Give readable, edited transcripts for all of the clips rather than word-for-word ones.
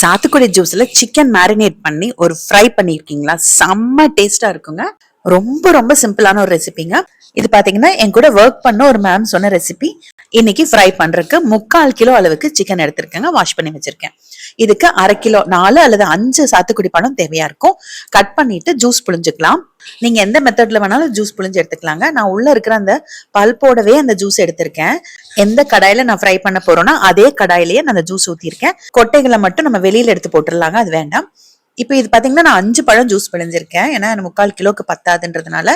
சாத்துக்குடி ஜூஸ்ல chicken marinate பண்ணி ஒரு ஃப்ரை பண்ணிருக்கீங்களா? செம்ம டேஸ்டா இருக்குங்க. ரொம்ப ரொம்ப சிம்பிளான ஒரு ரெசிபிங்க. இது பாத்தீங்கன்னா என் கூட ஒர்க் பண்ண ஒரு மேம் சொன்ன ரெசிபி. இன்னைக்கு ஃப்ரை பண்றதுக்கு 3/4 கிலோ அளவுக்கு சிக்கன் எடுத்திருக்கேங்க. வாஷ் பண்ணி வச்சிருக்கேன். இதுக்கு 1/2 கிலோ 4 அல்லது 5 சாத்துக்குடி பழம் தேவையா இருக்கும். கட் பண்ணிட்டு ஜூஸ் புழிஞ்சுக்கலாம். நீங்க எந்த மெத்தட்ல வேணாலும் ஜூஸ் புழிஞ்சு எடுத்துக்கலாங்க. நான் உள்ள இருக்கிற அந்த பல்போடவே அந்த ஜூஸ் எடுத்திருக்கேன். எந்த கடாயில நான் ஃப்ரை பண்ண போறோம்னா அதே கடாயிலேயே நான் அந்த ஜூஸ் ஊத்திருக்கேன். கொட்டைகளை மட்டும் நம்ம வெளியில எடுத்து போட்டுடலாங்க, அது வேண்டாம். இப்போ இது பாத்தீங்கன்னா நான் 5 பழம் ஜூஸ் பிழிஞ்சிருக்கேன். ஏன்னா 3/4 கிலோக்கு பத்தாதுன்றதுனால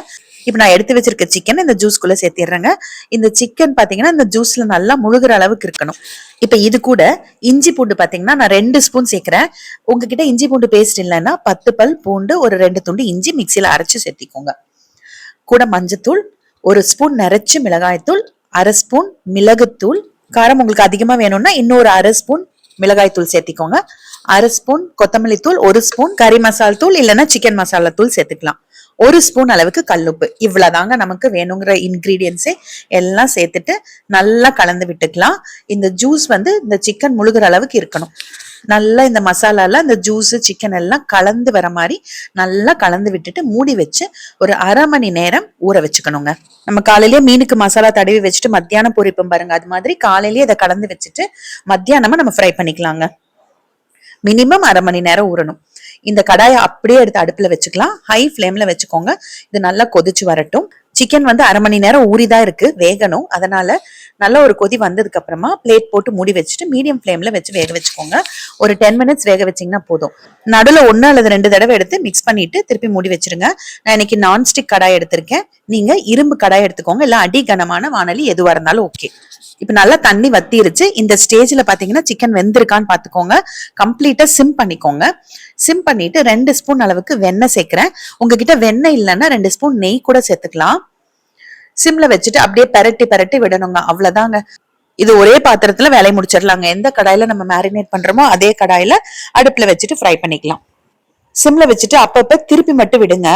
இப்ப நான் எடுத்து வச்சிருக்க சிக்கன் இந்த ஜூஸ்குள்ள சேர்த்திடுறேங்க. இந்த சிக்கன் பாத்தீங்கன்னா இந்த ஜூஸ்ல நல்லா முழுகிற அளவுக்கு இருக்கணும். இப்ப இது கூட இஞ்சி பூண்டு பாத்தீங்கன்னா நான் 2 ஸ்பூன் சேர்க்கிறேன். உங்ககிட்ட இஞ்சி பூண்டு பேஸ்ட் இல்லைன்னா 10 பல் பூண்டு, ஒரு 2 துண்டு இஞ்சி மிக்சியில அரைச்சு சேர்த்திக்கோங்க. கூட மஞ்சத்தூள், 1 ஸ்பூன் நிறைச்சு மிளகாய்த்தூள், 1/2 ஸ்பூன் மிளகுத்தூள், காரம் உங்களுக்கு அதிகமா வேணும்னா இன்னொரு 1/2 ஸ்பூன் மிளகாய் தூள் சேர்த்திக்கோங்க. 1/2 ஸ்பூன் கொத்தமல்லி தூள், 1 ஸ்பூன் கறி மசாலா தூள் இல்லைன்னா சிக்கன் மசாலா தூள் சேர்த்துக்கலாம். 1 ஸ்பூன் அளவுக்கு கல்லுப்பு. இவ்வளவுதாங்க நமக்கு வேணுங்கிற இன்கிரீடியன்ஸே. எல்லாம் சேர்த்துட்டு நல்லா கலந்து விட்டுக்கலாம். இந்த ஜூஸ் இந்த சிக்கன் முழுகிற அளவுக்கு இருக்கணும். நல்லா இந்த மசாலால இந்த ஜூஸ் சிக்கன் எல்லாம் கலந்து வர மாதிரி நல்லா கலந்து விட்டுட்டு மூடி வச்சு ஒரு 1/2 மணி நேரம் ஊற வச்சுக்கணுங்க. நம்ம காலையிலேயே மீனுக்கு மசாலா தடவி வச்சுட்டு மத்தியானம் பொரிப்போம் பாருங்க, அது மாதிரி காலையிலேயே இதை கலந்து வச்சுட்டு மத்தியானமா நம்ம ஃப்ரை பண்ணிக்கலாங்க. மினிமம் 1/2 மணி நேரம் ஊறணும். இந்த கடாயை அப்படியே எடுத்து அடுப்புல வச்சுக்கலாம். ஹை ஃபிளேம்ல வச்சுக்கோங்க. இது நல்லா கொதிச்சு வரட்டும். சிக்கன் 1/2 மணி நேரம் ஊறிதான் இருக்கு, வேகணும். அதனால நல்ல ஒரு கொதி வந்ததுக்கு அப்புறமா பிளேட் போட்டு மூடி வச்சுட்டு மீடியம் ஃபிளேம்ல வச்சு வேக வச்சுக்கோங்க. ஒரு 10 மினிட்ஸ் வேக வச்சீங்கன்னா போதும். நடுவில் 1 அல்லது 2 தடவை எடுத்து மிக்ஸ் பண்ணிட்டு திருப்பி மூடி வச்சிருங்க. நான் இன்னைக்கு நான்ஸ்டிக் கடாய் எடுத்திருக்கேன். நீங்க இரும்பு கடாய் எடுத்துக்கோங்க, இல்ல அடி கனமான வானலி எதுவா இருந்தாலும் ஓகே. இப்ப நல்லா தண்ணி வத்திருச்சு. இந்த ஸ்டேஜ்ல பாத்தீங்கன்னா சிக்கன் வெந்திருக்கான்னு பாத்துக்கோங்க. கம்ப்ளீட்டா சிம் பண்ணிக்கோங்க. சிம் பண்ணிட்டு 2 ஸ்பூன் அளவுக்கு வெண்ணெய் சேர்க்கிறேன். உங்ககிட்ட வெண்ணெய் இல்லைன்னா 2 ஸ்பூன் நெய் கூட சேர்த்துக்கலாம். சிம்ல வச்சுட்டு அப்படியே பெரட்டி பெரட்டி விடணுங்க. அவ்வளவுதாங்க. இது ஒரே பாத்திரத்துல வேலையை முடிச்சிடலாங்க. எந்த கடாயில நம்ம மேரினேட் பண்றோமோ அதே கடாயில அடுப்புல வச்சுட்டு ஃப்ரை பண்ணிக்கலாம். சிம்ல வச்சுட்டு அப்பப்ப திருப்பி மட்டும் விடுங்க.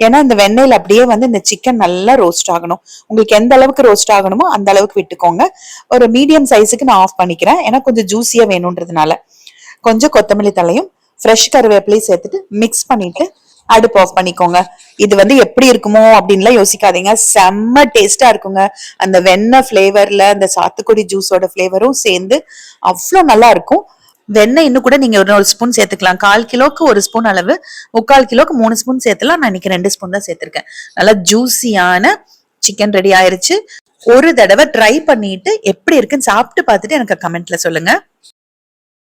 ஏன்னா இந்த வெண்ணெயில அப்படியே இந்த சிக்கன் நல்லா ரோஸ்ட் ஆகணும். உங்களுக்கு எந்த அளவுக்கு ரோஸ்ட் ஆகணுமோ அந்த அளவுக்கு விட்டுக்கோங்க. ஒரு மீடியம் சைஸுக்கு நான் ஆஃப் பண்ணிக்கிறேன், ஏன்னா கொஞ்சம் ஜூசியா வேணும்ன்றதுனால. கொஞ்சம் கொத்தமல்லி தலையும் ஃப்ரெஷ் கருவேப்பிலையும் சேர்த்துட்டு மிக்ஸ் பண்ணிட்டு அடுப்பு ஆஃப் பண்ணிக்கோங்க. இது எப்படி இருக்குமோ அப்படின்லாம் யோசிக்காதீங்க. செம்ம டேஸ்டா இருக்குங்க. அந்த வெண்ணெய் ஃபிளேவர்ல அந்த சாத்துக்குடி ஜூஸோட ஃபிளேவரும் சேர்ந்து அவ்வளோ நல்லா இருக்கும். வெண்ணெய் இன்னும் கூட நீங்க 1 ஸ்பூன் சேர்த்துக்கலாம். 1/4 கிலோக்கு 1 ஸ்பூன் அளவு, 3/4 கிலோக்கு 3 ஸ்பூன் சேர்த்துலாம். நான் இன்னைக்கு 2 ஸ்பூன் தான் சேர்த்திருக்கேன். நல்லா ஜூசியான சிக்கன் ரெடி ஆயிருச்சு. ஒரு தடவை ட்ரை பண்ணிட்டு எப்படி இருக்குன்னு சாப்பிட்டு பார்த்துட்டு எனக்கு கமெண்ட்ல சொல்லுங்க.